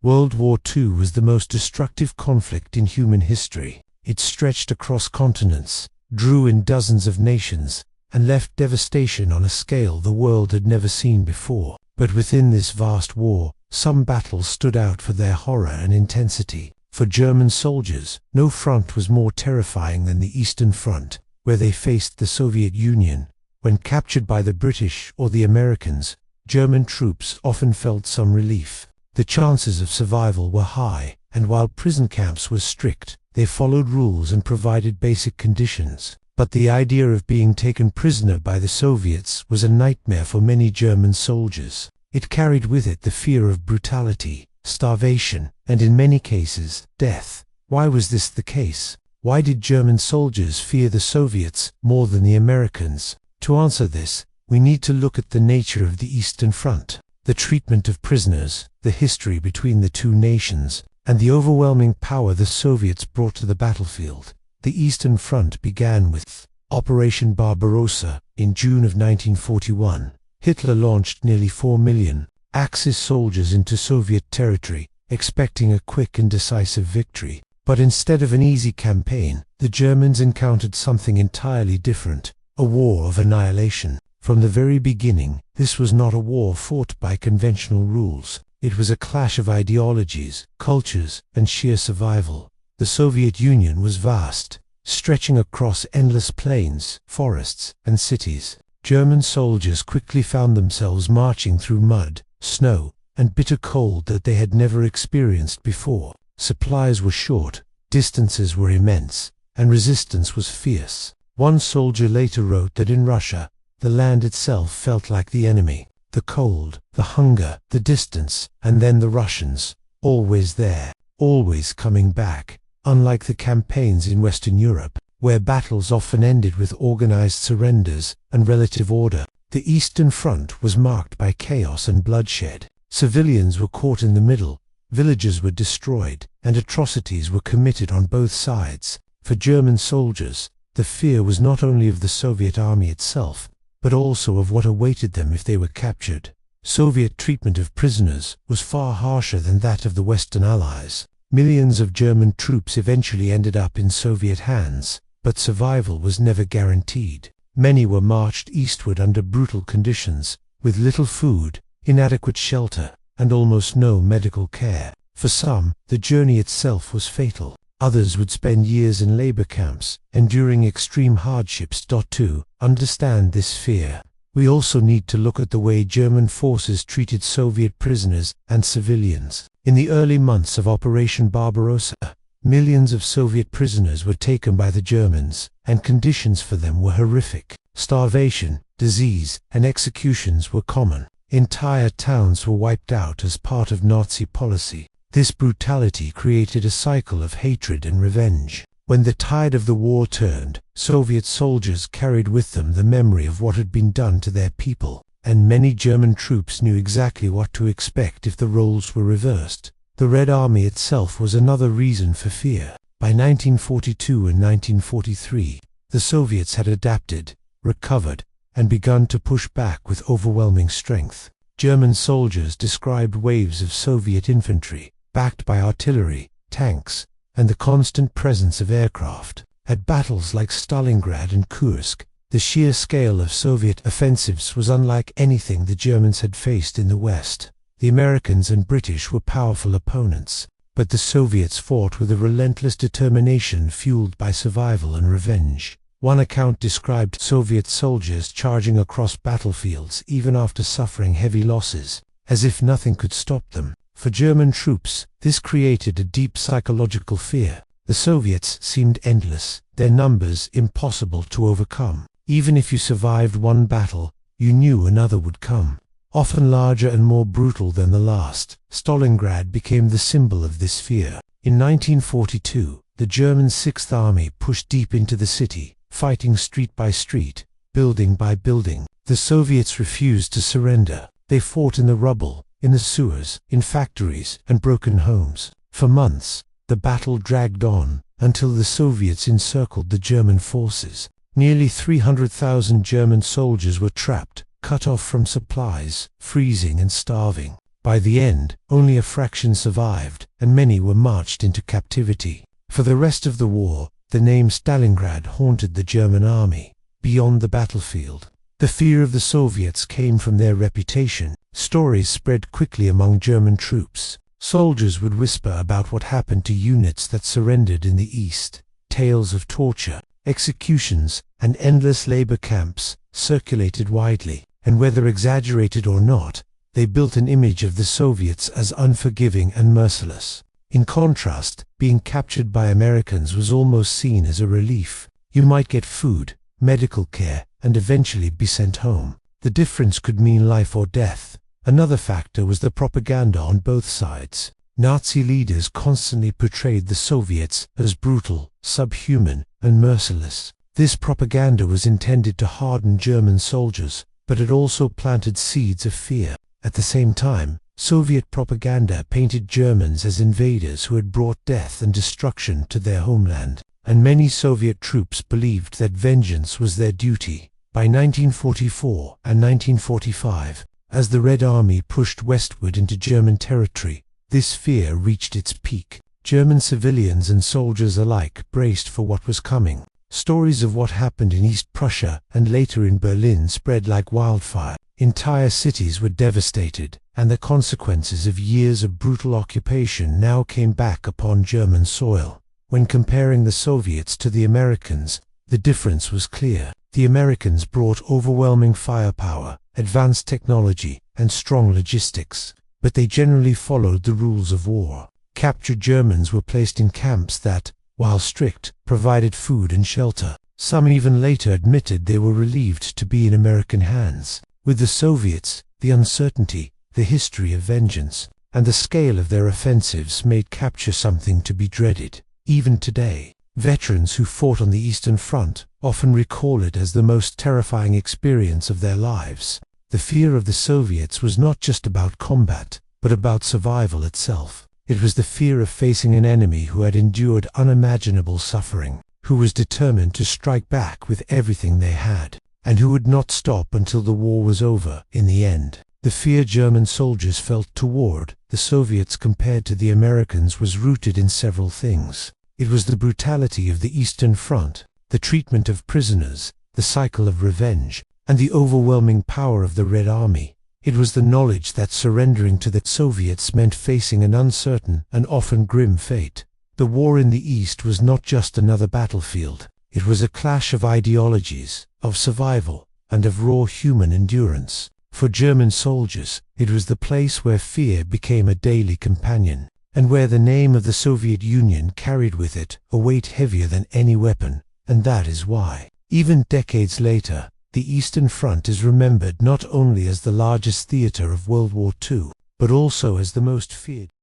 World War II was the most destructive conflict in human history. It stretched across continents, drew in dozens of nations, and left devastation on a scale the world had never seen before. But within this vast war, some battles stood out for their horror and intensity. For German soldiers, no front was more terrifying than the Eastern Front, where they faced the Soviet Union. When captured by the British or the Americans, German troops often felt some relief. The chances of survival were high, and while prison camps were strict, they followed rules and provided basic conditions. But the idea of being taken prisoner by the Soviets was a nightmare for many German soldiers. It carried with it the fear of brutality, starvation, and in many cases, death. Why was this the case? Why did German soldiers fear the Soviets more than the Americans? To answer this, we need to look at the nature of the Eastern Front, the treatment of prisoners, the history between the two nations, and the overwhelming power the Soviets brought to the battlefield. The Eastern Front began with Operation Barbarossa in June of 1941. Hitler launched nearly 4 million Axis soldiers into Soviet territory, expecting a quick and decisive victory. But instead of an easy campaign, the Germans encountered something entirely different, a war of annihilation. From the very beginning, this was not a war fought by conventional rules. It was a clash of ideologies, cultures, and sheer survival. The Soviet Union was vast, stretching across endless plains, forests, and cities. German soldiers quickly found themselves marching through mud, snow, and bitter cold that they had never experienced before. Supplies were short, distances were immense, and resistance was fierce. One soldier later wrote that in Russia, the land itself felt like the enemy. The cold, the hunger, the distance, and then the Russians, always there, always coming back. Unlike the campaigns in Western Europe, where battles often ended with organized surrenders and relative order, the Eastern Front was marked by chaos and bloodshed. Civilians were caught in the middle, villages were destroyed, and atrocities were committed on both sides. For German soldiers, the fear was not only of the Soviet army itself, but also of what awaited them if they were captured. Soviet treatment of prisoners was far harsher than that of the Western Allies. Millions of German troops eventually ended up in Soviet hands, but survival was never guaranteed. Many were marched eastward under brutal conditions, with little food, inadequate shelter, and almost no medical care. For some, the journey itself was fatal. Others would spend years in labor camps, enduring extreme hardships. To understand this fear, we also need to look at the way German forces treated Soviet prisoners and civilians. In the early months of Operation Barbarossa, millions of Soviet prisoners were taken by the Germans, and conditions for them were horrific. Starvation, disease, and executions were common. Entire towns were wiped out as part of Nazi policy. This brutality created a cycle of hatred and revenge. When the tide of the war turned, Soviet soldiers carried with them the memory of what had been done to their people, and many German troops knew exactly what to expect if the roles were reversed. The Red Army itself was another reason for fear. By 1942 and 1943, the Soviets had adapted, recovered, and begun to push back with overwhelming strength. German soldiers described waves of Soviet infantry, backed by artillery, tanks, and the constant presence of aircraft. At battles like Stalingrad and Kursk, the sheer scale of Soviet offensives was unlike anything the Germans had faced in the West. The Americans and British were powerful opponents, but the Soviets fought with a relentless determination fueled by survival and revenge. One account described Soviet soldiers charging across battlefields even after suffering heavy losses, as if nothing could stop them. For German troops, this created a deep psychological fear. The Soviets seemed endless, their numbers impossible to overcome. Even if you survived one battle, you knew another would come, often larger and more brutal than the last. Stalingrad became the symbol of this fear. In 1942, the German Sixth Army pushed deep into the city, fighting street by street, building by building. The Soviets refused to surrender. They fought in the rubble, in the sewers, in factories, and broken homes. For months, the battle dragged on, until the Soviets encircled the German forces. Nearly 300,000 German soldiers were trapped, cut off from supplies, freezing and starving. By the end, only a fraction survived, and many were marched into captivity. For the rest of the war, the name Stalingrad haunted the German army. Beyond the battlefield, the fear of the Soviets came from their reputation. Stories spread quickly among German troops. Soldiers would whisper about what happened to units that surrendered in the East. Tales of torture, executions, and endless labor camps circulated widely, and whether exaggerated or not, they built an image of the Soviets as unforgiving and merciless. In contrast, being captured by Americans was almost seen as a relief. You might get food, medical care, and eventually be sent home. The difference could mean life or death. Another factor was the propaganda on both sides. Nazi leaders constantly portrayed the Soviets as brutal, subhuman, and merciless. This propaganda was intended to harden German soldiers, but it also planted seeds of fear. At the same time, Soviet propaganda painted Germans as invaders who had brought death and destruction to their homeland, and many Soviet troops believed that vengeance was their duty. By 1944 and 1945, as the Red Army pushed westward into German territory, this fear reached its peak. German civilians and soldiers alike braced for what was coming. Stories of what happened in East Prussia and later in Berlin spread like wildfire. Entire cities were devastated, and the consequences of years of brutal occupation now came back upon German soil. When comparing the Soviets to the Americans, the difference was clear. The Americans brought overwhelming firepower, advanced technology, and strong logistics, but they generally followed the rules of war. Captured Germans were placed in camps that, while strict, provided food and shelter. Some even later admitted they were relieved to be in American hands. With the Soviets, the uncertainty, the history of vengeance, and the scale of their offensives made capture something to be dreaded. Even today, veterans who fought on the Eastern Front often recall it as the most terrifying experience of their lives. The fear of the Soviets was not just about combat, but about survival itself. It was the fear of facing an enemy who had endured unimaginable suffering, who was determined to strike back with everything they had, and who would not stop until the war was over. In the end, the fear German soldiers felt toward the Soviets compared to the Americans was rooted in several things. It was the brutality of the Eastern Front, the treatment of prisoners, the cycle of revenge, and the overwhelming power of the Red Army. It was the knowledge that surrendering to the Soviets meant facing an uncertain and often grim fate. The war in the East was not just another battlefield. It was a clash of ideologies, of survival, and of raw human endurance. For German soldiers, it was the place where fear became a daily companion, and where the name of the Soviet Union carried with it a weight heavier than any weapon. And that is why, even decades later, the Eastern Front is remembered not only as the largest theater of World War II, but also as the most feared.